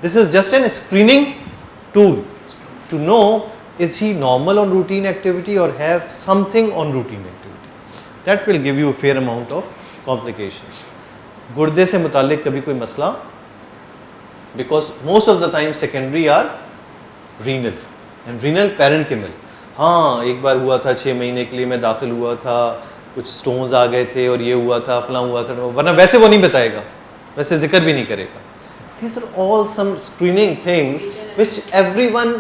This is just an screening tool to know is he normal on routine activity or have something on routine activity. That will give you a fair amount of complications. गुर्दे से मुतालिक कभी कोई मसला, because most of the time secondary are renal and renal parenchymal. हाँ, एक बार हुआ था 6 महीने के लिए मैं दाखिल हुआ था, कुछ स्टोन्स आ गए थे और ये हुआ था, फलां हुआ था, वरना वैसे वो नहीं बताएगा, वैसे जिक्र भी नहीं करेगा. These are all some screening things which everyone,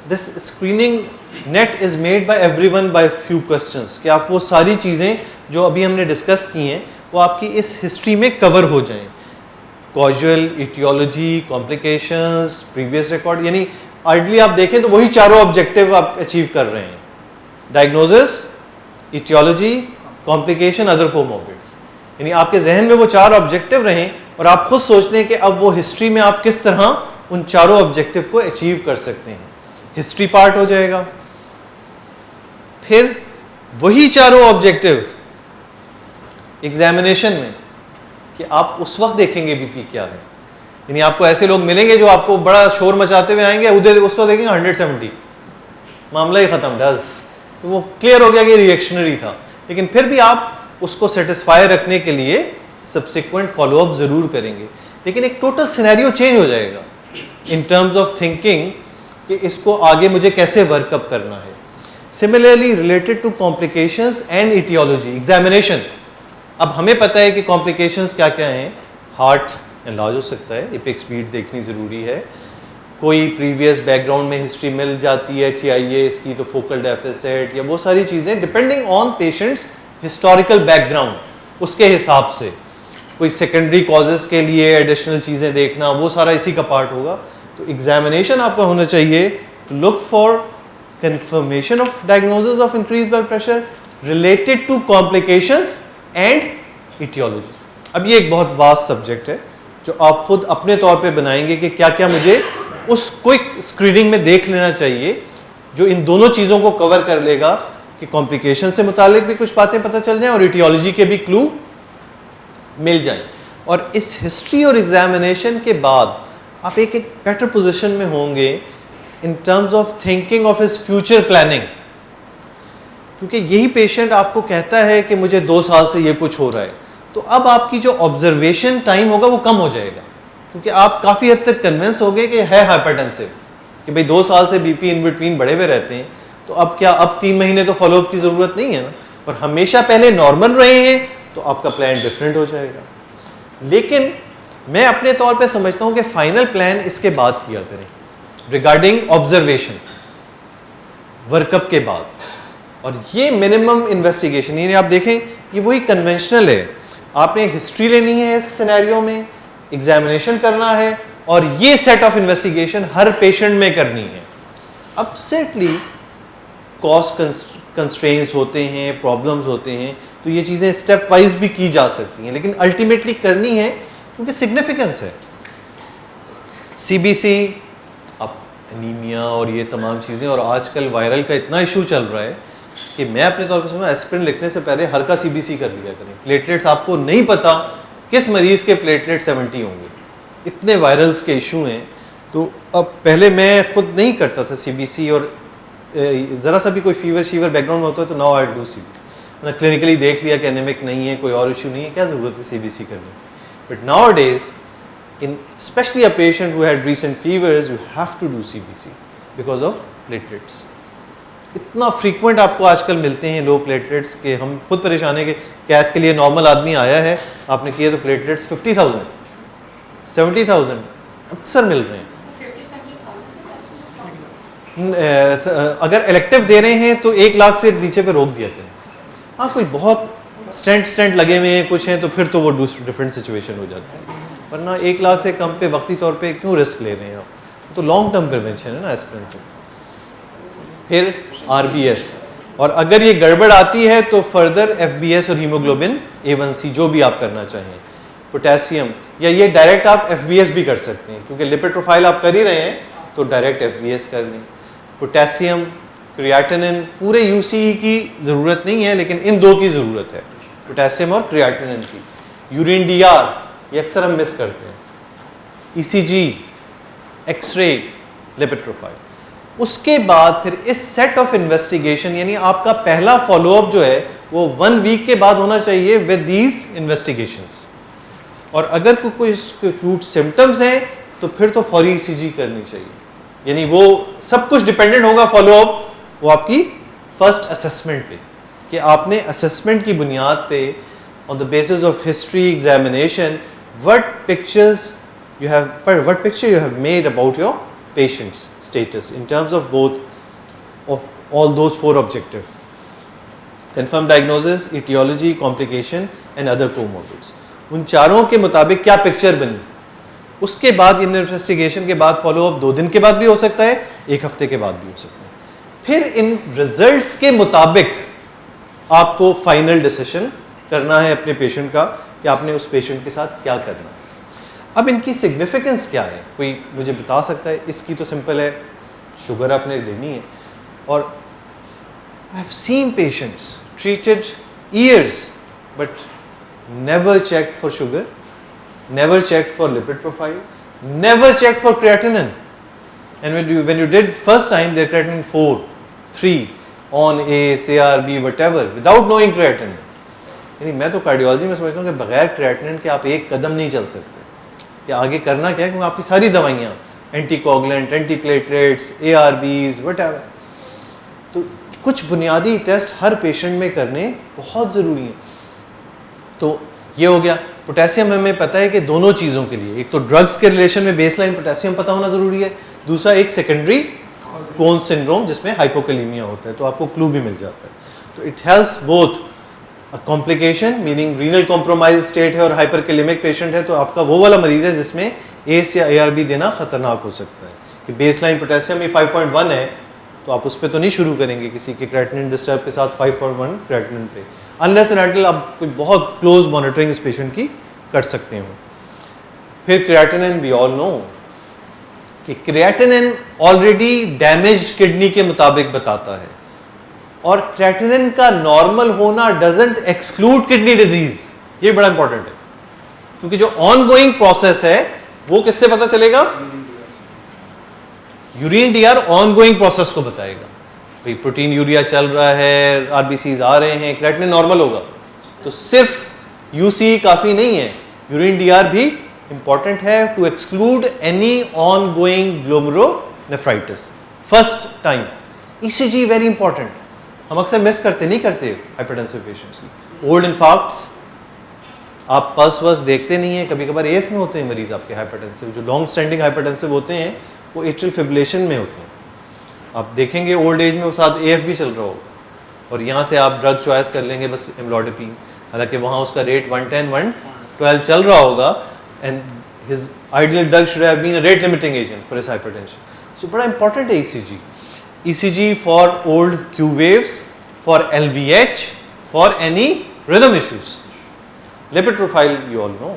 this screening net is made by everyone by few questions, कि आप वो सारी चीज़ें जो अभी हमने डिस्कस की हैं वो आपकी इस हिस्ट्री में कवर हो जाएं. Casual, etiology, complications, previous record, यानी आइडली आप देखें तो वही चारों ऑब्जेक्टिव आप अचीव कर रहे हैं. डायग्नोसिस, इटियोलॉजी, कॉम्प्लिकेशन, अदर कोमॉर्बिड्स, यानी आपके जहन में वो 4 ऑब्जेक्टिव रहें और आप खुद सोच लें कि अब वो हिस्ट्री में आप किस तरह उन चारों ऑब्जेक्टिव को अचीव कर सकते हैं. हिस्ट्री पार्ट हो जाएगा. फिर वही चारों ऑब्जेक्टिव एग्जामिनेशन में कि आप उस वक्त देखेंगे बीपी क्या है. यानी आपको ऐसे लोग मिलेंगे जो आपको बड़ा शोर मचाते हुए आएंगे, उधर उस वक्त देखेंगे 170, मामला ही खत्म, डस, तो वो क्लियर हो गया कि रिएक्शनरी था. लेकिन फिर भी आप उसको सेटिस्फाई रखने के लिए सब्सिक्वेंट फॉलोअप जरूर करेंगे. लेकिन एक टोटल सिनेरियो चेंज हो जाएगा इन टर्म्स ऑफ थिंकिंग कि इसको आगे मुझे कैसे वर्कअप करना है. Similarly related to complications and etiology, examination. अब हमें पता है कि कॉम्प्लिकेशंस क्या क्या हैं. हार्ट एनलार्ज हो सकता है, एपिक स्पीड देखनी ज़रूरी है. कोई प्रीवियस बैकग्राउंड में हिस्ट्री मिल जाती है चाहिए इसकी, तो फोकल डेफिसिट या वो सारी चीज़ें depending on patients historical background, उसके हिसाब से कोई सेकेंडरी कॉजेज़ के लिए एडिशनल चीज़ें देखना, वो सारा इसी का पार्ट होगा. तो एग्जामिनेशन आपका होना चाहिए to look for confirmation of diagnosis of increase blood pressure related to complications and etiology. अब ये एक बहुत वास्ट सब्जेक्ट है जो आप खुद अपने तौर पे बनाएंगे कि क्या क्या मुझे उस क्विक स्क्रीनिंग में देख लेना चाहिए जो इन दोनों चीज़ों को कवर कर लेगा कि कॉम्प्लिकेशन से मुतालिक भी कुछ बातें पता चल जाएं और इटियोलॉजी के भी क्लू मिल जाएं. और इस हिस्ट्री और एग्जामिनेशन के बाद आप एक बेटर पोजीशन में होंगे इन terms of thinking of his future planning. क्योंकि यही पेशेंट आपको कहता है कि मुझे 2 साल से ये कुछ हो रहा है, तो अब आपकी जो ऑब्जर्वेशन टाइम होगा वो कम हो जाएगा, क्योंकि आप काफ़ी हद तक कन्विंस हो गए कि है हाइपरटेंसिव, कि भाई 2 साल से बीपी इन बिटवीन बढ़े हुए रहते हैं, तो अब क्या अब 3 महीने तो फॉलोअप की ज़रूरत नहीं है ना, और हमेशा पहले नॉर्मल रहे हैं तो आपका प्लान डिफरेंट हो जाएगा. लेकिन मैं अपने तौर पे समझता हूँ कि फाइनल प्लान इसके बाद किया करें रिगार्डिंग ऑब्जर्वेशन वर्कअप के बाद. और ये मिनिमम इन्वेस्टिगेशन, यानी आप देखें ये वही कन्वेंशनल है. आपने हिस्ट्री लेनी है इस सिनेरियो में, एग्जामिनेशन करना है और ये set of investigation her patient में करनी है. अब सर्टली कॉस्ट कंस्ट्रेंट्स होते हैं, प्रॉब्लम्स होते हैं, तो ये चीज़ें स्टेप वाइज भी की जा सकती हैं, लेकिन अल्टीमेटली करनी है क्योंकि सिग्निफिकेंस है. सीबीसी, अब एनीमिया और ये तमाम चीज़ें, और आजकल वायरल का इतना इशू चल रहा है कि मैं अपने तौर पर समझूँ एस्पिरिन लिखने से पहले हर का सीबीसी कर लिया करें. प्लेटलेट्स आपको नहीं पता किस मरीज़ के प्लेटलेट 70 होंगे, इतने वायरल्स के इशू हैं. तो अब पहले मैं खुद नहीं करता था सीबीसी, और ज़रा सा भी कोई फीवर बैकग्राउंड में होता है तो नाउ आई डू सीबीसी. मैंने क्लिनिकली देख लिया कि एनेमिक नहीं है, कोई और इशू नहीं है, क्या ज़रूरत है सीबीसी करने की. But nowadays in especially a patient who had recent fevers you have to do CBC because of platelets. इतना फ्रीक्वेंट आपको आजकल मिलते हैं लो प्लेटलेट्स के हम खुद परेशान है कि कैथ के लिए नॉर्मल आदमी आया है, आपने किए तो प्लेटलेट्स 50,000 70,000 अक्सर मिल रहे हैं. अगर इलेक्टिव दे रहे हैं तो 1 लाख से नीचे पे रोक दिया करें. हाँ, कोई बहुत स्टेंट लगे हुए हैं कुछ हैं तो फिर तो वो डिफरेंट सिचुएशन हो जाती है, वरना 1 लाख से कम पे वक्ती तौर पे क्यों रिस्क ले रहे हैं आप. तो लॉन्ग टर्म प्रिवेंशन है ना एस्पिरिन तो. फिर आरबीएस, और अगर ये गड़बड़ आती है तो फर्दर एफबीएस और हीमोग्लोबिन A1C जो भी आप करना चाहें, पोटेशियम, या ये डायरेक्ट आप एफबीएस भी कर सकते हैं क्योंकि लिपिड प्रोफाइल आप कर ही रहे हैं तो डायरेक्ट एफबीएस कर लें. पोटेशियम, क्रिएटिनिन, पूरे यूसीई की ज़रूरत नहीं है लेकिन इन 2 की ज़रूरत है, पोटेशियम और क्रिएटिनिन की. यूरिन डीआर ये अक्सर हम मिस करते हैं. ECG, X-ray, lipid profile. उसके बाद फिर इस सेट ऑफ इन्वेस्टिगेशन, यानी आपका पहला फॉलोअप जो है वो 1 वीक के बाद होना चाहिए विद दीज इन्वेस्टिगेशंस। और अगर कोई एक्यूट सिम्टम्स हैं तो फिर तो फौरी ईसीजी करनी चाहिए। यानी वो सब कुछ डिपेंडेंट होगा फॉलोअप वो आपकी फर्स्ट असेसमेंट पे, कि आपने असेसमेंट की बुनियाद पे on the basis of history examination what picture you have made about your patients status in terms of both of all those 4 objective: confirm diagnosis, etiology, complication and other comorbids. उन चारों के मुताबिक क्या picture बनी, उसके बाद इन investigation के बाद फॉलोअप 2 दिन के बाद भी हो सकता है, 1 हफ्ते के बाद भी हो सकता है। फिर इन रिजल्ट्स के मुताबिक आपको फाइनल डिसीजन करना है अपने पेशेंट का कि आपने उस पेशेंट के साथ क्या करना है। अब इनकी सिग्निफिकेंस क्या है, कोई मुझे बता सकता है? इसकी तो सिंपल है, शुगर आपने लेनी है। और I have seen patients treated years but never checked for sugar, never checked for lipid profile, never checked for creatinine, and when you did first time their creatinine 4, 3 on ACE, ARB, whatever, without knowing creatinine। यानी मैं तो cardiology में समझता हूँ कि बगैर creatinine के आप एक कदम नहीं चल सकते, कि आगे करना क्या है, क्योंकि आपकी सारी दवाइयाँ एंटीकोगुलेंट, एंटीप्लेटलेट्स, ARBs, whatever, तो कुछ बुनियादी टेस्ट हर पेशेंट में करने बहुत ज़रूरी हैं। तो ये हो गया। पोटेशियम हमें पता है कि दोनों चीज़ों के लिए, एक तो ड्रग्स के रिलेशन में बेसलाइन पोटेशियम पता होना ज़रूरी है, दूसरा एक सेकेंडरी कोन सिंड्रोम जिसमें हाइपोकैलेमिया होता है, तो आपको क्लू भी मिल जाता है। तो it helps both a complication meaning renal compromise state है और हाइपरकैलेमिक पेशेंट है, तो आपका वो वाला मरीज़ है जिसमें एस या ARB देना ख़तरनाक हो सकता है, कि बेसलाइन पोटेशियम ही 5.1 है, तो आप उस पर तो नहीं शुरू करेंगे किसी के क्रिएटिनिन डिस्टर्ब के साथ 5.1 क्रिएटिनिन पे, अनलेस एंड अनटिल आप कुछ बहुत क्लोज मॉनिटरिंग इस पेशेंट की कर सकते हो। फिर क्रिएटिनिन वी ऑल नो कि क्रिएटिनिन ऑलरेडी डैमेज्ड किडनी के मुताबिक बताता है, और क्रिएटिनिन का नॉर्मल होना डजंट एक्सक्लूड किडनी डिजीज। ये बड़ा इंपॉर्टेंट है, क्योंकि जो ऑनगोइंग प्रोसेस है वो किससे पता चलेगा? यूरिन DR ऑनगोइंग प्रोसेस को बताएगा, भाई प्रोटीन यूरिया चल रहा है, RBCs आ रहे हैं, क्रिएटिनिन नॉर्मल होगा। तो सिर्फ UC काफ़ी नहीं है, यूरिन DR भी इंपॉर्टेंट है to exclude any ongoing glomerulonephritis first time. ECG very important, हम अक्सर मिस करते नहीं करते हाइपरटेंसिव पेशेंट्स की। ओल्ड इन्फार्क्ट्स आप पल्स वर्स देखते नहीं हैं, कभी कभार AF में होते हैं मरीज आपके हाइपरटेंसिव, जो लॉन्ग स्टैंडिंग हाइपरटेंसिव होते हैं वो एट्रियल फिब्रिलेशन में होते हैं। आप देखेंगे ओल्ड एज में वो साथ AF भी चल रहा होगा, और यहाँ से आप ड्रग चॉइस कर लेंगे बस एम्लोडिपिन, हालांकि वहाँ उसका रेट 110, 112 चल रहा होगा, and his ideal drug should have been a rate limiting agent for his hypertension. So बड़ा इंपॉर्टेंट है ECG for old Q waves, for LVH, for any rhythm issues. Lipid profile you all know,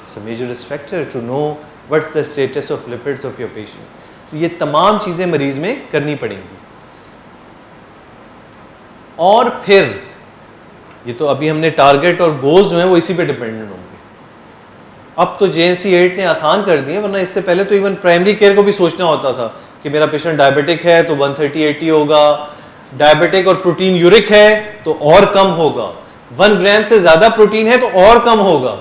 it's a major risk factor to know what's the status of lipids of your patient. तो ये तमाम चीज़ें मरीज में करनी पड़ेंगी। और फिर ये तो अभी हमने टारगेट और गोल्स जो हैं वो इसी पे डिपेंडेंट होंगे। अब तो JNC 8 ने आसान कर दिए, वरना इससे पहले तो इवन प्राइमरी केयर को भी सोचना होता था कि मेरा पेशेंट डायबिटिक है तो 130/80 होगा, डायबिटिक और प्रोटीन यूरिक है तो और कम होगा, 1 ग्राम से ज़्यादा प्रोटीन है तो और कम होगा।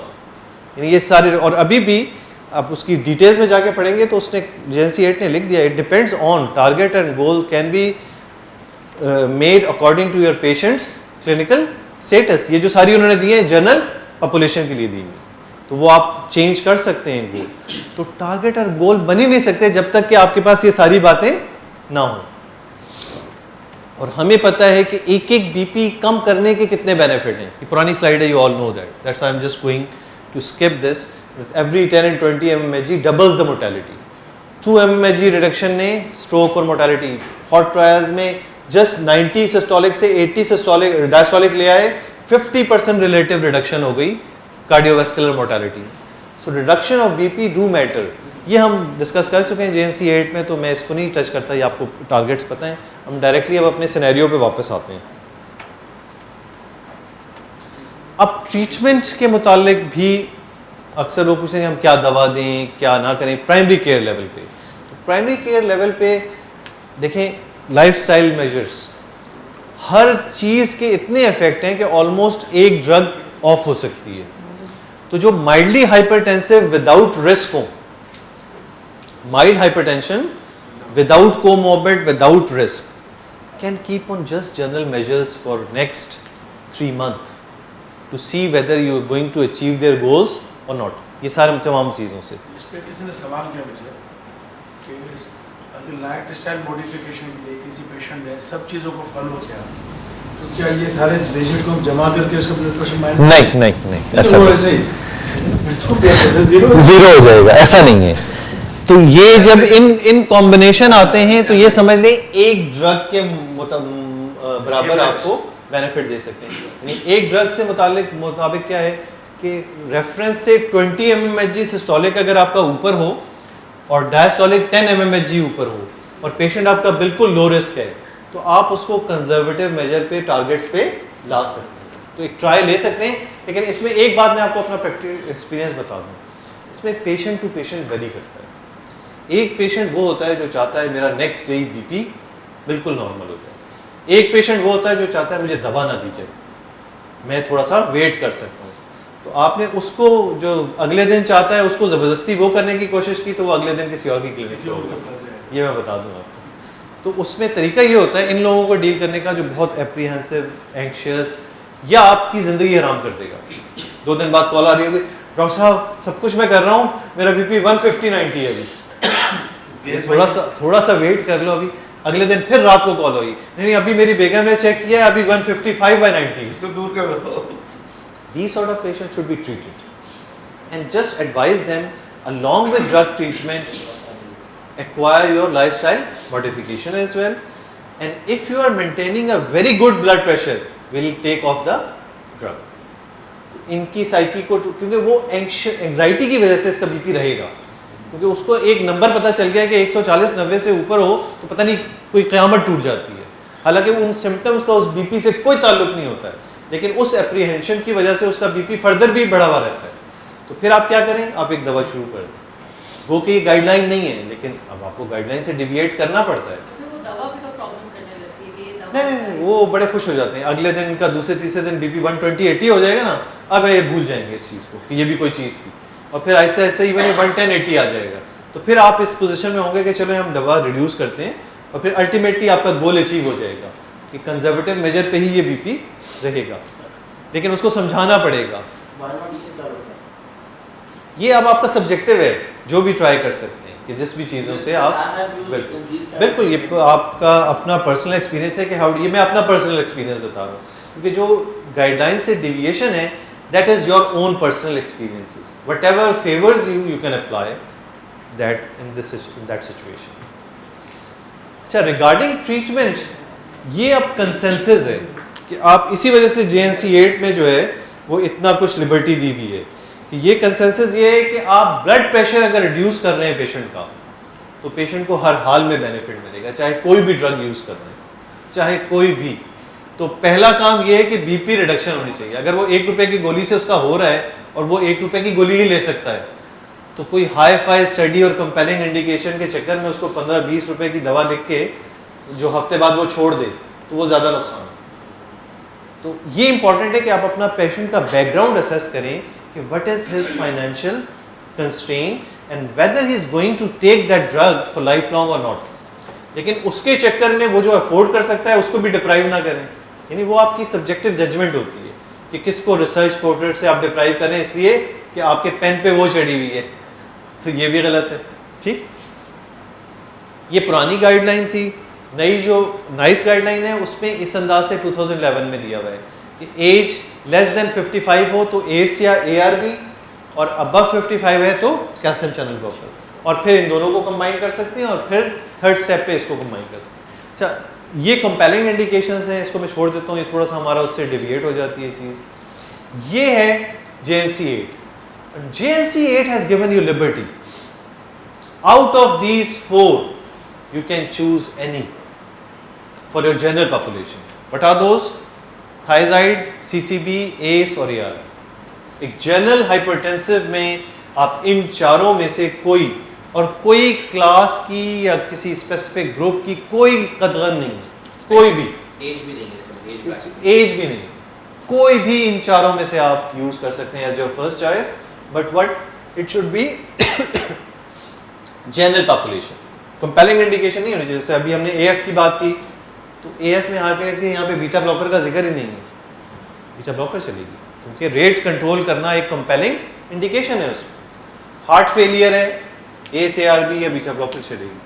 ये सारे, और अभी भी आप उसकी डिटेल्स में जाके पढ़ेंगे तो उसने JNC 8 ने लिख दिया, it depends on target and goal can be made according to your patients clinical status. ये जो सारी उन्होंने दी है जनरल पॉपुलेशन के लिए दी हुई, तो वो आप चेंज कर सकते हैं गोल। तो टारगेट और गोल बन ही नहीं सकते जब तक कि आपके पास ये सारी बातें ना हो। और हमें पता है कि एक एक BP कम करने के कितने बेनिफिट हैं, ये पुरानी स्लाइड है, you all know that, that's why I am just going to skip this. With every 10 and 20 mmHg doubles the mortality. 2 mmHg reduction ने स्ट्रोक और मोर्टेलिटी, हॉट ट्रायल्स में जस्ट 90 सिस्टोलिक से 80 सिस्टोलिक डायस्टोलिक ले आए, 50% relative reduction हो गई cardiovascular mortality. So reduction of BP do matter, ये हम डिस्कस कर चुके हैं JNC 8 में, तो मैं इसको नहीं टच करता, ये आपको टारगेट्स पता हैं। हम डायरेक्टली अब अपने सिनेरियो पे वापस आते हैं। अब ट्रीटमेंट के मुतालिक भी अक्सर लोग पूछते हैं हम क्या दवा दें क्या ना करें प्राइमरी केयर लेवल पे। प्राइमरी केयर लेवल पे देखें लाइफस्टाइल मेजर्स, हर चीज़ के इतने इफेक्ट हैं कि ऑलमोस्ट एक ड्रग ऑफ हो सकती है। तो जो माइल्डली हाइपरटेंसिव विदाउट रिस्क हो, mild hypertension without comorbid without risk can keep on just general measures for next 3 months to see whether you are going to achieve their goals और not. ये सारे तमाम चीज़ों से। इस पे किसी ने सवाल किया मुझे कि अगर लाइफ स्टाइल मॉडिफिकेशन के लिए किसी पेशेंट ने सब चीज़ों को फॉलो किया तो क्या ये सारे रिजल्ट को जमा करके उसका ब्लड प्रेशर माइनस? नहीं ऐसा तो नहीं। वैसे ही जीरो हो जाएगा, ऐसा नहीं है। तो ये जब इन कॉम्बिनेशन आते हैं तो ये समझ लें एक ड्रग के बराबर आपको बेनिफिट दे सकते हैं। यानी एक ड्रग से मुताबिक क्या है कि रेफरेंस से 20 mmHg सिस्टोलिक अगर आपका ऊपर हो और डायस्टोलिक 10 mmHg ऊपर हो और पेशेंट आपका बिल्कुल लो रिस्क है तो आप उसको कंजर्वेटिव मेजर पे टारगेट्स पे ला सकते हैं। तो एक ट्राई ले सकते हैं, लेकिन इसमें एक बात मैं आपको अपना प्रैक्टिकल एक्सपीरियंस बता दूं, इसमें पेशेंट टू पेशेंट वेरी करता है। एक पेशेंट वो होता है जो चाहता है मेरा नेक्स्ट डे बीपी बिल्कुल नॉर्मल हो जाए, एक पेशेंट वो होता है जो चाहता है मुझे दवा ना दी जाए, मैं थोड़ा सा वेट कर सकता हूँ। तो आपने उसको जो अगले दिन चाहता है उसको ज़बरदस्ती वो करने की कोशिश की तो वो अगले दिन किसी और की क्लिनिक से होगा, ये मैं बता दूँ आपको। तो उसमें तरीका ये होता है इन लोगों को डील करने का जो बहुत एप्रीहेंसिव, एंग्शियस या आपकी ज़िंदगी हराम कर देगा। 2 दिन बाद कॉल आ रही होगी, डॉक्टर साहब सब कुछ मैं कर रहा हूँ, मेरा बीपी 150/90 है अभी, थोड़ा सा वेट कर लो। अभी अगले दिन फिर रात को कॉल होगी, नहीं अभी मेरी बेगम ने चेक किया है अभी 155/90। दूर करो। These sort of patients should be treated and just advise them along with drug treatment acquire your lifestyle modification as well, and if you are maintaining a very good blood pressure will take off the drug। तो इनकी psyche को क्योंकि वो anxiety की वजह से इसका BP रहेगा, क्योंकि उसको एक नंबर पता चल गया कि 140/90 से ऊपर हो तो पता नहीं कोई क़यामत टूट जाती है, हालांकि उन सिम्टम्स का उस बीपी से कोई ताल्लुक नहीं होता है, लेकिन उस एप्रीहेंशन की वजह से उसका बीपी फर्दर भी बढ़ा हुआ रहता है। तो फिर आप क्या करें, आप एक दवा शुरू कर दें, वो कि गाइडलाइन नहीं है लेकिन अब आपको गाइडलाइन से डिविएट करना पड़ता है। नहीं, वो बड़े खुश हो जाते हैं, अगले दिन का दूसरे तीसरे दिन बीपी 120/80 हो जाएगा ना, अब ये भूल जाएंगे इस चीज़ को कि ये भी कोई चीज़ थी, और फिर आहिस्ते आहिस्ते इवन 110/80 आ जाएगा। तो फिर आप इस पोजीशन में होंगे कि चलो हम दवा रिड्यूस करते हैं, और फिर अल्टीमेटली आपका गोल अचीव हो जाएगा कि कंजर्वेटिव मेजर पे ही ये बीपी रहेगा, लेकिन उसको समझाना पड़ेगा। ये अब आपका सब्जेक्टिव है, जो भी ट्राई कर सकते हैं कि जिस भी चीज़ों से आप बिल्कुल ये आपका अपना पर्सनल एक्सपीरियंस है कि हाउ, ये मैं अपना पर्सनल एक्सपीरियंस बता रहा हूँ, क्योंकि जो गाइडलाइन से डिविएशन है that is your own personal experiences, what ever favours you you can apply that in that situation. अच्छा, रिगार्डिंग ट्रीटमेंट ये अब कंसेंसस है कि आप इसी वजह से JNC 8 में जो है वो इतना कुछ लिबर्टी दी हुई है कि ये कंसेंसस ये है कि आप ब्लड प्रेशर अगर रिड्यूस कर रहे हैं पेशेंट का तो पेशेंट को हर हाल में बेनिफिट मिलेगा, चाहे कोई भी ड्रग यूज़ कर रहे हैं, चाहे कोई भी। तो पहला काम ये है कि बीपी रिडक्शन होनी चाहिए। अगर वो 1 रुपये की गोली से उसका हो रहा है और वो 1 रुपये की गोली ही ले सकता है, तो कोई हाई फाई स्टडी और कंपेलिंग इंडिकेशन के चक्कर में उसको 15-20 रुपये की दवा लिख के जो हफ्ते बाद वो छोड़ दे तो वो ज़्यादा नुकसान है। तो ये इंपॉर्टेंट है कि आप अपना पेशेंट का बैकग्राउंड असेस करें कि what is his financial constraint and whether he is going to take that drug for life long और नॉट। लेकिन उसके चक्कर में वो जो अफोर्ड कर सकता है उसको भी डिप्राइव ना करें, यानी वो आपकी सब्जेक्टिव जजमेंट होती है कि किसको रिसर्च पोर्टल से आप डिप्राइव करें इसलिए कि आपके पेन पे वो चढ़ी हुई है, तो ये भी गलत है। ठीक, ये पुरानी गाइडलाइन थी। नई जो नाइस गाइडलाइन है उसमें इस अंदाज से 2011 में दिया हुआ है कि एज लेस देन 55 हो तो एस या ARB, और अबव 55 है तो कैल्शियम चैनल ब्लॉकर, और फिर इन दोनों को कंबाइन कर सकते हैं और फिर थर्ड स्टेप पे इसको कंबाइन कर सकते हैं। अच्छा, ये कंपेलिंग इंडिकेशंस हैं, इसको मैं छोड़ देता हूँ, ये थोड़ा सा हमारा उससे डिविएट हो जाती है चीज़। ये है JNC 8। JNC 8 has given you liberty. Out of these 4 you can choose any for your general population. What are those? Thiazide, CCB, ACE और ARB। एक जनरल हाइपरटेंसिव में आप इन चारों में से कोई और कोई क्लास की या किसी स्पेसिफिक ग्रुप की कोई कदर नहीं है, कोई भी एज भी नहीं है इसका, एज भी नहीं, कोई भी इन चारों में से आप यूज कर सकते हैं as your first choice, but what it should be general population, compelling indication नहीं होनी चाहिए। जैसे अभी हमने एएफ की बात की, तो एएफ में आके कि यहाँ पे बीटा ब्लॉकर का जिक्र ही नहीं है, बीटा ब्लॉकर चलेगी क्योंकि रेट कंट्रोल करना एक कंपेलिंग इंडिकेशन है उसमें। हार्ट फेलियर है, ACRB या बीटा ब्लॉकर चलेगी,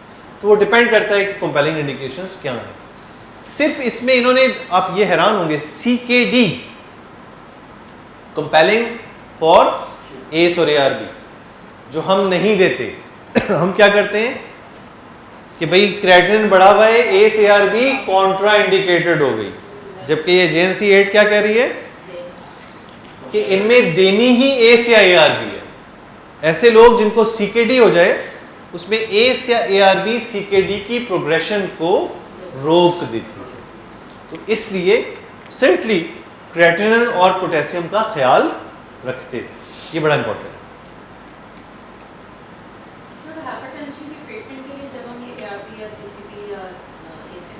तो वो डिपेंड करता है कि कंपेलिंग इंडिकेशंस क्या हैं। सिर्फ इसमें इन्होंने, आप ये हैरान होंगे, CKD कंपेलिंग फॉर ACE और ARB जो हम नहीं देते हम क्या करते हैं कि भाई क्रेटिनिन बढ़ा हुआ है, ACE-ARB कॉन्ट्रा इंडिकेटेड हो गई, जबकि ये JNC 8 क्या कह रही है कि इनमें देनी ही ACE या ARB है। ऐसे लोग जिनको CKD हो जाए उसमें ACE या ARB CKD की प्रोग्रेशन को रोक देती है, तो इसलिए सर्टनली क्रेटिनिन और पोटेशियम का ख्याल रखते, ये बड़ा इंपॉर्टेंट है। सर हाइपरटेंशन की ट्रीटमेंट के लिए जब हम ये ARB या CCP या ACE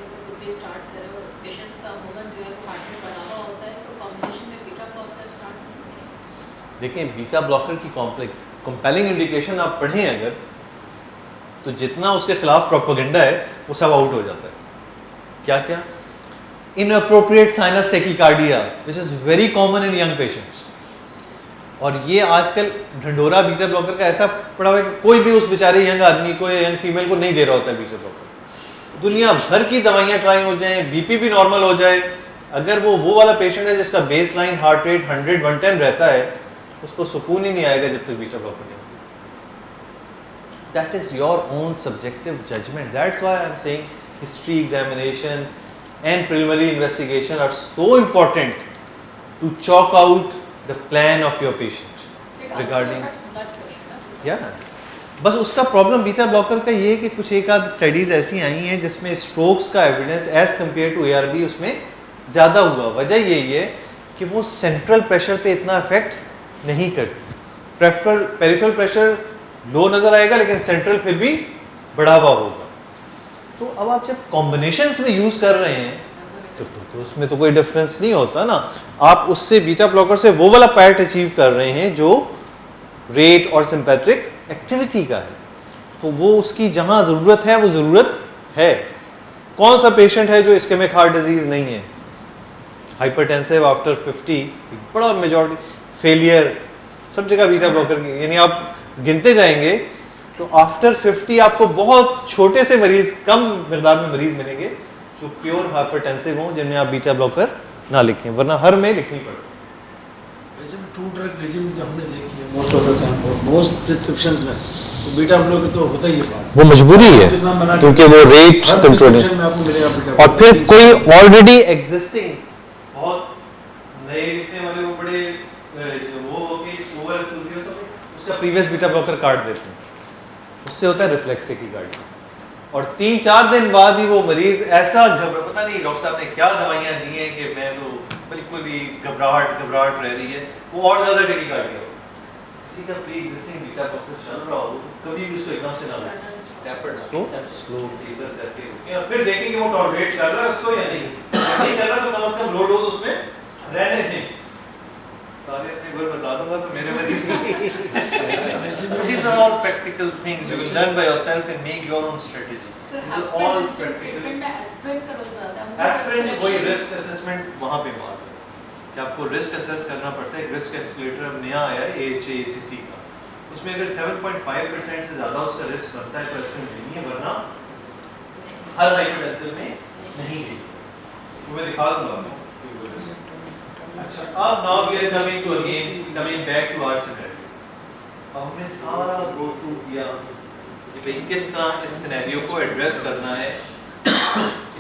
भी स्टार्ट करें और पेशेंट्स का अमूमन जो है वो हार्ट में बढ़ा हुआ होता है, तो कॉम्बिनेशन में बीटा ब्लॉकर स्टार्ट नहीं करें। देखें, बीटा ब्लॉकर की कंपेलिंग इंडिकेशन आप पढ़ें अगर, तो जितना उसके खिलाफ प्रोपेगेंडा है वो सब आउट हो जाता है। क्या क्या? Inappropriate sinus tachycardia which is very common in young patients, और ये आजकल ढंडोरा बीटा ब्लॉकर का ऐसा पड़ा हुआ है कि कोई भी उस बेचारे यंग आदमी को या यंग फीमेल को नहीं दे रहा होता है बीटा ब्लॉकर। दुनिया भर की दवाइयाँ ट्राई हो जाएं, BP भी नॉर्मल हो जाए, अगर वो वाला पेशेंट है जिसका बेस लाइन हार्ट रेट 100-110 रहता है, उसको सुकून ही नहीं आएगा जब तक बीटा ब्लॉकर नहीं। That is your own subjective judgment. That's why I'm saying history examination and preliminary investigation are so important to chalk out the plan of your patient regarding. Yeah. बस उसका प्रॉब्लम बीटा ब्लॉकर का ये है कि कुछ एक आध studies ऐसी आई हैं जिसमें स्ट्रोक्स का evidence as compare to ARB उसमें ज़्यादा हुआ। वजह यही है कि वो सेंट्रल प्रेशर पे इतना इफेक्ट नहीं करती, पेरिफेरल प्रेशर लो नज़र आएगा लेकिन सेंट्रल फिर भी बढ़ा हुआ होगा। तो अब आप जब कॉम्बिनेशंस में यूज़ कर रहे हैं तो उसमें तो कोई डिफरेंस नहीं होता ना। आप उससे बीटा ब्लॉकर से वो वाला पार्ट अचीव कर रहे हैं जो रेट और सिंपैथेटिक एक्टिविटी का है, तो वो उसकी जहाँ ज़रूरत है वो ज़रूरत है। कौन सा पेशेंट है जो इस्केमिक हार्ट डिजीज़ नहीं है, हाइपरटेंसिव आफ्टर 50, बड़ा मेजॉरिटी फेलियर, सब जगह बीटा ब्लॉकर की, यानी आप गिनते जाएंगे तो आफ्टर 50 आपको बहुत छोटे से मरीज, कम मिकदार में मरीज मिलेंगे जो प्योर हाइपरटेंसिव हों जिनमें आप बीटा ब्लॉकर ना लिखें, वरना हर में लिखनी पड़ती है। वैसे भी 2 ड्रग रेजिम जो हमने देखी है मोस्ट ऑफ द टाइम और मोस्ट प्रिस्क्रिप्शंस में तो बीटा ब्लॉकर तो होता ही है, वो मजबूरी है क्योंकि वो रेट कंट्रोल है। और फिर कोई ऑलरेडी एग्जिस्टिंग बहुत नए लिखने वाले वो बड़े जो वो कि ओवर उसका प्रीवियस बीटा ब्लॉकर काट देते हैं, उससे होता है रिफ्लेक्स टेकिकार्डिया, और 3-4 दिन बाद ही वो मरीज ऐसा पता नहीं डॉक्टर साहब ने क्या दवाइयाँ दी हैं कि मैं तो बिल्कुल ही घबराहट रह रही है, वो और ज़्यादा टेकिकार्डिया हो। किसी का प्री एग्जिस्टिंग बीटा ब्लॉकर चल रहा हो तो कभी भी उसको एकदम से ना लो, स्लो टेपर करके रुकें और फिर देखें कि वो टॉलरेट कर रहा है उसको या नहीं कर रहा तो कम से कम लो डोज उसमें रहने दें। सारे अपने घर बता दूंगा तो मेरे मरीज these are all practical things you will learn by yourself and make your own strategy. These are all practical. Aspirin वही रिस्क असेसमेंट वहाँ पे बात है कि आपको रिस्क असेस करना पड़ता है। रिस्क कैलकुलेटर अब नया आया है AHA-ACC का, उसमें अगर 7.5% से ज़्यादा उसका रिस्क बनता है तो एस्पिरिन नहीं है, वरना हर हाइपरटेंसिव में नहीं है। तो मैं दिखा दूंगा। अच्छा, अब now we are coming back to our scenario. अब हमने सारा गो थ्रू किया कि भाई किस तरह इस सिनेरियो को एड्रेस करना है,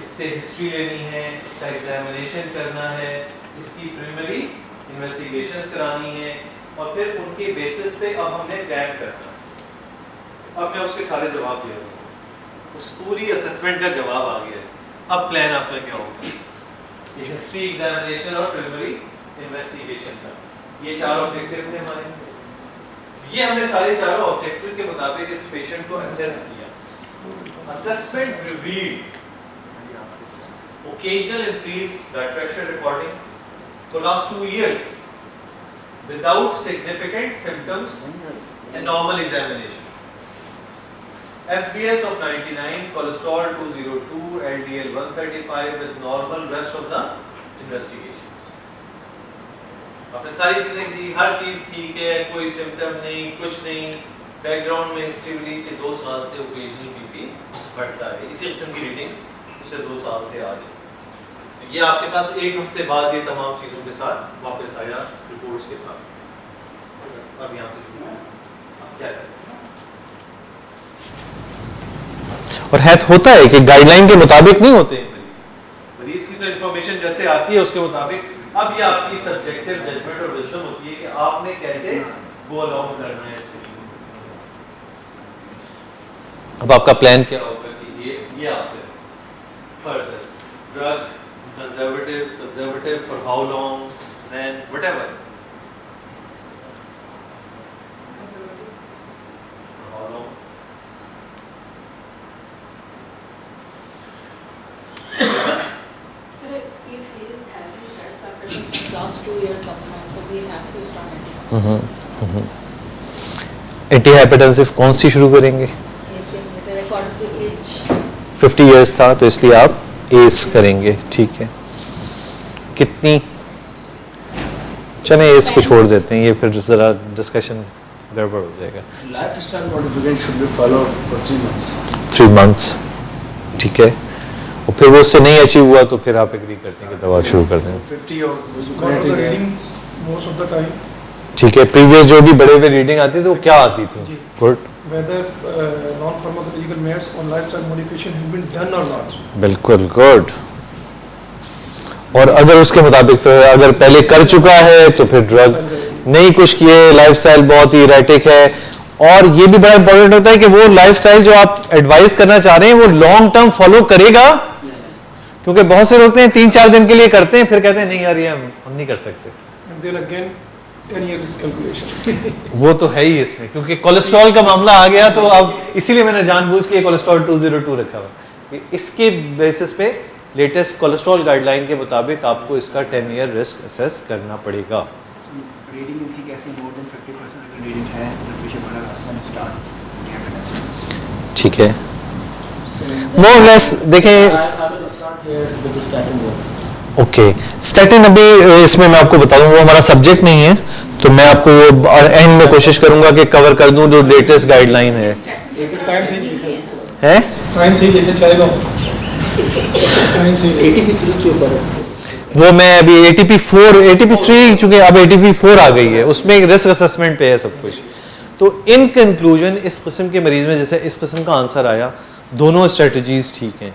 इससे हिस्ट्री लेनी है, इसका एग्जामिनेशन करना है, इसकी प्रिलिमिनरी इन्वेस्टिगेशंस करानी है और फिर उनके बेसिस पे अब हमने प्लान करना है। अब मैं उसके सारे जवाब दे रहा हूँ, उस पूरी असेसमेंट का जवाब आ गया है। अब प्लान आपका क्या होगा? हिस्ट्री एग्जामिनेशन और प्रिलिमिनरी इन्वेस्टिगेशन का, ये 4 ऑब्जेक्टिव्स थे हमारे। ये हमने सारे चारों ऑब्जेक्टिव के मुताबिक इस पेशेंट को असेस किया। Assessment revealed occasional increased blood pressure recording for last 2 years without significant symptoms and normal examination. FBS of 99, cholesterol 202, LDL 135 with normal rest of the investigations. आपने सारी चीजें दी, हर चीज ठीक है, कोई सिम्टम नहीं, कुछ नहीं, बैकग्राउंड में हिस्ट्री मिली कि 2 साल से ओकेजनल बीपी बढ़ता है, इसी किस्म की रीडिंग्स पिछले 2 साल से आ रही। ये आपके पास 1 हफ्ते बाद ये तमाम चीजों के साथ वापस आया रिपोर्ट्स के साथ। अब यहाँ से आप क्या करें? और है होता है कि गाइडलाइन के मुताबिक नहीं होते हैं मरीज की तो इंफॉर्मेशन जैसे आती है उसके मुताबिक। अब ये आपकी सब्जेक्टिव जजमेंट और विजडम होती है कि आपने कैसे गो अलोंग करना है। अब आपका प्लान क्या क्या होगा कि ये आपके further drug conservative for how long, then whatever how long. Sir, if he is having blood pressure since last 2 years of now, so we have to start antihypertensive कौन सी शुरू करेंगे? ACE according to age. 50 years था तो इसलिए आप S करेंगे, ठीक है। कितनी? चले एस को छोड़ देते हैं, ये फिर जरा डिस्कशन गड़बड़ हो जाएगा। Lifestyle modification should be followed for 3 months. 3 months, ठीक है। और फिर वो उससे नहीं अचीव हुआ तो फिर आप एग्री करते हैं कि दवा शुरू कर दें, 50 और जो What are the creatinine है, readings most of the time? ठीक है। प्रीवियस जो भी बड़े हुए रीडिंग आती थी वो क्या आती थी? जी। Good, Whether non-pharmacological meds on lifestyle modification has been done or not. बिल्कुल गुड। और अगर उसके मुताबिक फिर अगर पहले कर चुका है तो फिर ड्रग नहीं कुछ किए, लाइफस्टाइल बहुत ही इरेटिक है। और ये भी बड़ा इंपॉर्टेंट होता है कि वो लाइफस्टाइल जो आप एडवाइस करना चाह रहे हैं वो लॉन्ग टर्म फॉलो करेगा, क्योंकि बहुत से लोग 3-4 दिन के लिए करते हैं फिर कहते हैं नहीं यार ये हम नहीं कर सकते। And then again, 10 years calculation. वो तो है ही इसमें, क्योंकि कोलेस्ट्रॉल का मामला आ गया तो अब इसीलिए मैंने जानबूझ के कोलेस्ट्रॉल 202 रखा हुआ कि इसके बेसिस पे लेटेस्ट कोलेस्ट्रॉल गाइडलाइन के मुताबिक आपको इसका 10 ईयर रिस्क असेस करना पड़ेगा। रीडिंग इनकी कैसी मोर देन 50% अगर रीडिंग है तो पीछे बढ़ा देन स्टार्ट, ठीक है। मोर लेस देखें, ओके स्टैटिन अभी इसमें मैं आपको बता दूं वो हमारा सब्जेक्ट नहीं है, तो मैं आपको वो एंड में कोशिश करूंगा कि कवर कर दूं जो लेटेस्ट गाइडलाइन है। टाइम से ही हैं? टाइम से ही लेके चलेगा, टाइम से ही 83 के ऊपर वो मैं अभी ATP3 चूंकि अब ATP4 आ गई है उसमें रिस्क असेसमेंट पे है सब कुछ। तो इन कंक्लूजन इस किस्म के मरीज में जैसे इस किस्म का आंसर आया, दोनों स्ट्रेटजीज ठीक हैं।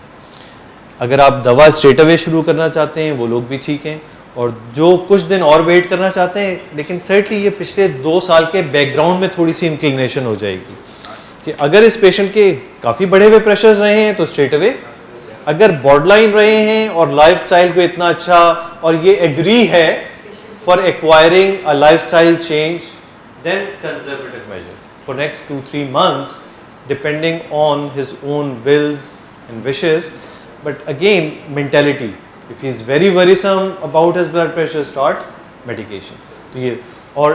अगर आप दवा स्ट्रेट अवे शुरू करना चाहते हैं वो लोग भी ठीक हैं, और जो कुछ दिन और वेट करना चाहते हैं लेकिन सर्टली ये पिछले 2 साल के बैकग्राउंड में थोड़ी सी इंक्लिनेशन हो जाएगी कि अगर इस पेशेंट के काफ़ी बढ़े हुए प्रेशर्स रहे हैं तो स्ट्रेट अवे, अगर बॉर्डरलाइन रहे हैं और लाइफस्टाइल को इतना अच्छा और ये एग्री है for acquiring a lifestyle change, then conservative measure for next 2-3 months depending on his own wills and wishes. But again mentality, if he is very worrisome about his blood pressure, start medication. तो ये और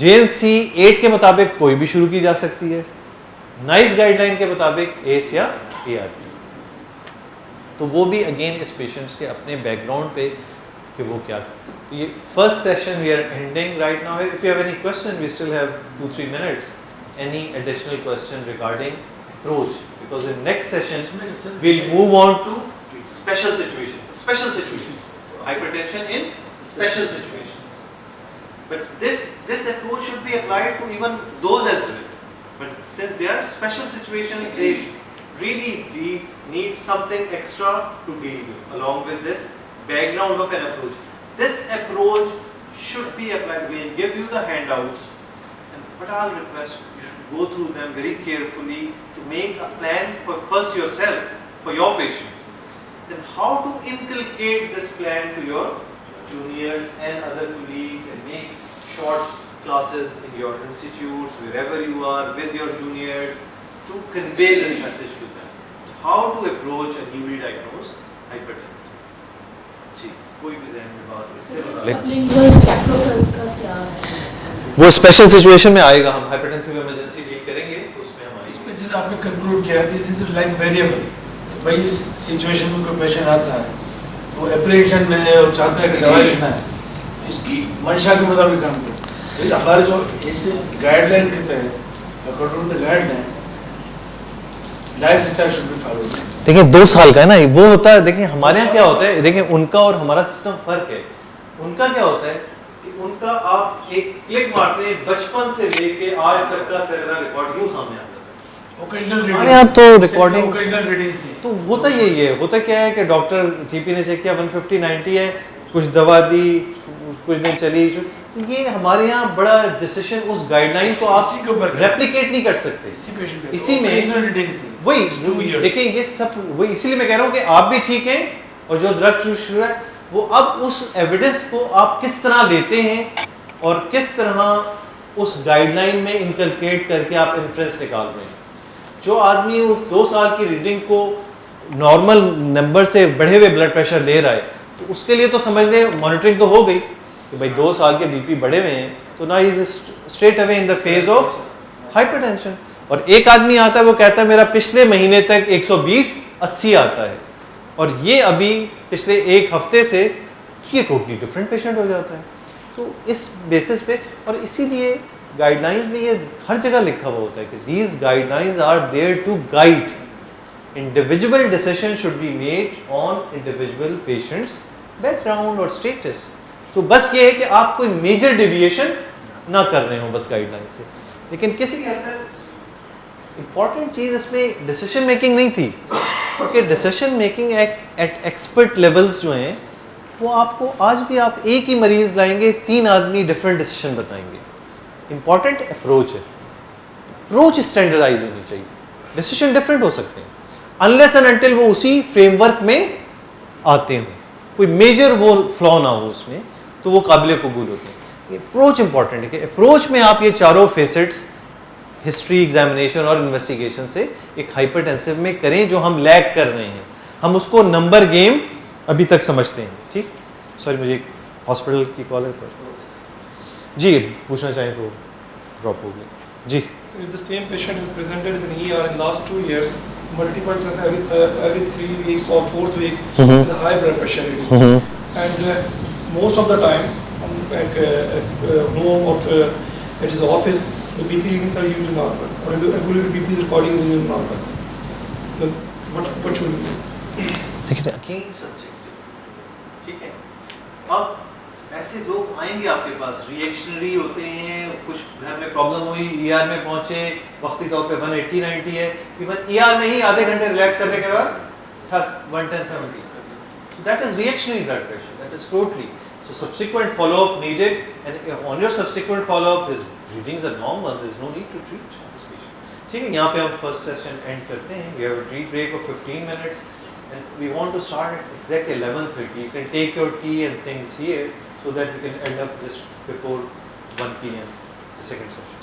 JNC 8 के मुताबिक कोई भी शुरू की जा सकती है, नाइस गाइडलाइन के मुताबिक एस या ARB। तो वो भी अगेन इस पेशेंट्स के अपने बैकग्राउंड पे कि वो क्या। तो ये first session we are ending right now. If you have any question we still have 2-3 minutes, any additional question regarding approach, because in next session we'll move on to special situations, hypertension in special situations. But this approach should be applied to even those as well, but since they are special situations they really need something extra to deal with along with this background of an approach. This approach should be applied. We'll give you the handouts, but I'll request you should go through them very carefully to make a plan for first yourself, for your patient. Then how to inculcate this plan to your juniors and other colleagues and make short classes in your institutes, wherever you are, with your juniors, to convey this message to them. How to approach a newly diagnosed hypertension. जी, कोई भी ज़हन में बात इससे बता sublingual कैप्रोकल का क्या है? वो स्पेशल सिचुएशन में आएगा, हम हाइपरटेंसिव इमरजेंसी डील करेंगे तो उसमें हम आएंगे। इसमें जैसे आपने कंक्लूड किया कि दिस इज लाइक वेरिएबल, भाई इस सिचुएशन में कोई पेशेंट आता है तो एप्रीहेंशन में है और चाहता है कि दवाई लेना है, इसकी मंशा के मुताबिक काम करो। हमारे जो इस गाइडलाइन के तहत according to the guideline lifestyle should be followed. देखिए 2 साल का है ना वो होता है। देखिए हमारे यहाँ क्या होता है, देखिए उनका और हमारा सिस्टम फर्क है। उनका क्या होता है कि उनका आप एक क्लिक मारते हैं, बचपन से लेके आज तक का सारा रिकॉर्ड यूं सामने आता है। हमारे यहाँ तो रिकॉर्डिंग तो होता यही है। होता क्या है कि डॉक्टर जीपी ने चेक किया 150-90 है, कुछ दवा दी, कुछ दिन चली, तो ये हमारे यहाँ बड़ा डिसीजन उस गाइडलाइन को आप रेप्लिकेट नहीं कर सकते। इसी में वही देखिए ये सब वही, इसीलिए मैं कह रहा हूँ कि आप भी ठीक हैं और जो ड्रग शुरू है वो अब उस एविडेंस को आप किस तरह लेते हैं और किस तरह उस गाइडलाइन में इनकलकेट करके आप इन्फ्रेंस निकाल रहे हैं। जो आदमी उस 2 साल की रीडिंग को नॉर्मल नंबर से बढ़े हुए ब्लड प्रेशर ले रहा है तो उसके लिए तो समझ लें मॉनिटरिंग तो हो गई कि भाई 2 साल के बीपी बढ़े हुए हैं तो ना is straight away in the phase of hypertension. और एक आदमी आता है वो कहता है मेरा पिछले महीने तक 120-80 आता है और ये अभी पिछले 1 हफ्ते से, ये टोटली डिफरेंट पेशेंट हो जाता है। तो इस बेसिस पे और इसीलिए गाइडलाइंस में ये हर जगह लिखा हुआ होता है कि these guidelines are there to guide, individual decision should be made on individual patients background और स्टेटस। तो बस ये है कि आप कोई मेजर डेविएशन ना कर रहे हो बस गाइडलाइन से। लेकिन किसी के अंदर इम्पॉर्टेंट चीज़ इसमें डिसीजन मेकिंग नहीं थी, क्योंकि decision making eight expert levels जो हैं वो आपको आज भी आप एक ही मरीज़ लाएंगे 3 आदमी डिफरेंट डिसीजन बताएंगे। इम्पॉर्टेंट अप्रोच है, अप्रोच स्टैंडर्डाइज होनी चाहिए, डिसीजन डिफरेंट हो सकते हैं अनलेस एंड अनटिल वो उसी फ्रेमवर्क में आते हों, कोई मेजर वो फ्लॉ ना हो उसमें, तो वो काबिल कबूल होते हैं। अप्रोच इंपॉर्टेंट है कि अप्रोच में आप ये चारों फेसेट्स हिस्ट्री, एग्जामिनेशन और इन्वेस्टिगेशन से एक हाइपरटेंसिव में करें जो हम लैग कर रहे हैं। हम उसको नंबर गेम अभी तक समझते हैं। ठीक, सॉरी मुझे हॉस्पिटल की कॉल है तो जी पूछना चाहें तो ड्रॉप हो गई जी। So if the same patient is presented in ER in last 2 years, multiple times every 3 weeks or 4th week with a high blood pressure reading, and most of the time like home or at his office the BP readings are usually normal or ambulatory BP recordings are usually normal. Then what should we do? देखिए again subjective, ठीक है। अब ऐसे लोग आएंगे आपके पास, reactionary होते हैं, कुछ घर में प्रॉब्लम हुई, ईआर में पहुंचे, वक्ती तौर पे 180-90 है, इवन ईआर में ही आधे घंटे रिलैक्स करने के बाद 110-70, so that is reactionary blood pressure, that is totally, so subsequent follow up needed, and on your subsequent follow up his readings are normal, there is no need to treat this patient। ठीक है, यहाँ पे हम first session and करते हैं। we have a tea break of 15 minutes and we want to start at exactly 11:30. You can take your tea and things here so that we can end up just before 1 p.m. the second session.